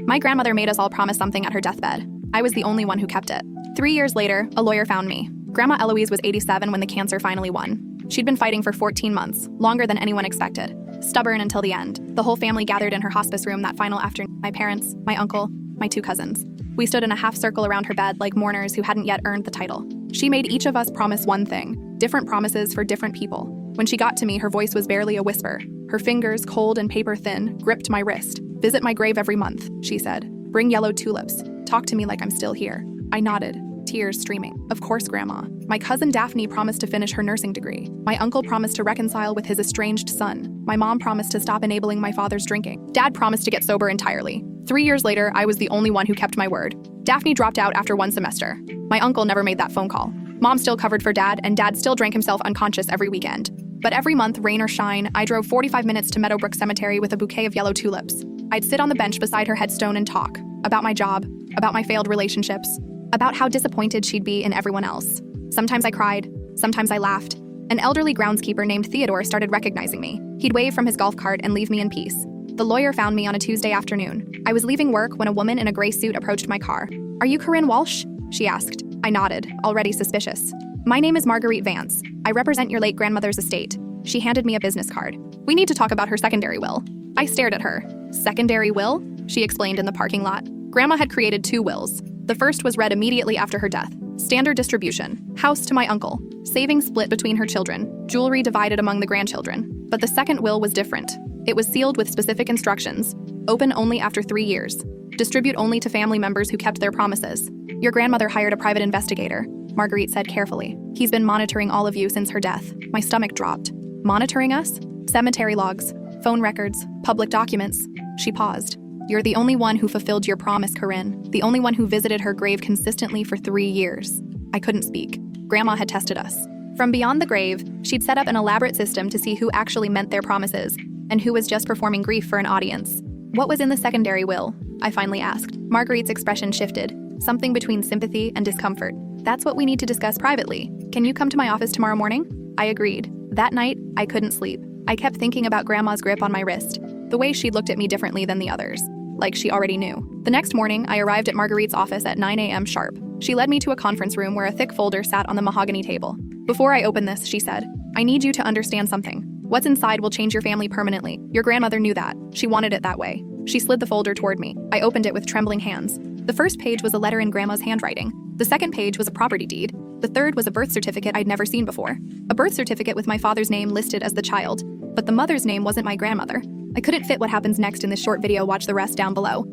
My grandmother made us all promise something at her deathbed. I was the only one who kept it. 3 years later, a lawyer found me. Grandma Eloise was 87 when the cancer finally won. She'd been fighting for 14 months, longer than anyone expected. Stubborn until the end. The whole family gathered in her hospice room that final afternoon. My parents, my uncle, my 2 cousins. We stood in a half circle around her bed like mourners who hadn't yet earned the title. She made each of us promise one thing, different promises for different people. When she got to me, her voice was barely a whisper. Her fingers, cold and paper thin, gripped my wrist. "Visit my grave every month," she said. "Bring yellow tulips. Talk to me like I'm still here." I nodded, tears streaming. "Of course, Grandma." My cousin Daphne promised to finish her nursing degree. My uncle promised to reconcile with his estranged son. My mom promised to stop enabling my father's drinking. Dad promised to get sober entirely. 3 years later, I was the only one who kept my word. Daphne dropped out after 1 semester. My uncle never made that phone call. Mom still covered for Dad, and Dad still drank himself unconscious every weekend. But every month, rain or shine, I drove 45 minutes to Meadowbrook Cemetery with a bouquet of yellow tulips. I'd sit on the bench beside her headstone and talk about my job, about my failed relationships, about how disappointed she'd be in everyone else. Sometimes I cried, sometimes I laughed. An elderly groundskeeper named Theodore started recognizing me. He'd wave from his golf cart and leave me in peace. The lawyer found me on a Tuesday afternoon. I was leaving work when a woman in a gray suit approached my car. "Are you Corinne Walsh?" she asked. I nodded, already suspicious. "My name is Marguerite Vance. I represent your late grandmother's estate." She handed me a business card. "We need to talk about her secondary will." I stared at her. "Secondary will?" she explained in the parking lot. Grandma had created 2 wills. The first was read immediately after her death. Standard distribution. House to my uncle. Savings split between her children. Jewelry divided among the grandchildren. But the second will was different. It was sealed with specific instructions. Open only after 3 years. Distribute only to family members who kept their promises. Your grandmother hired a private investigator, Marguerite said carefully. He's been monitoring all of you since her death. My stomach dropped. Monitoring us? Cemetery logs, phone records, public documents. She paused. You're the only one who fulfilled your promise, Corinne. The only one who visited her grave consistently for 3 years. I couldn't speak. Grandma had tested us. From beyond the grave, she'd set up an elaborate system to see who actually meant their promises and who was just performing grief for an audience. What was in the secondary will? I finally asked. Marguerite's expression shifted, something between sympathy and discomfort. That's what we need to discuss privately. Can you come to my office tomorrow morning? I agreed. That night, I couldn't sleep. I kept thinking about Grandma's grip on my wrist, the way she looked at me differently than the others, like she already knew. The next morning, I arrived at Marguerite's office at 9 a.m. sharp. She led me to a conference room where a thick folder sat on the mahogany table. Before I open this, she said, I need you to understand something. What's inside will change your family permanently. Your grandmother knew that. She wanted it that way. She slid the folder toward me. I opened it with trembling hands. The first page was a letter in Grandma's handwriting. The second page was a property deed. The third was a birth certificate I'd never seen before. A birth certificate with my father's name listed as the child, but the mother's name wasn't my grandmother. I couldn't fit what happens next in this short video. Watch the rest down below.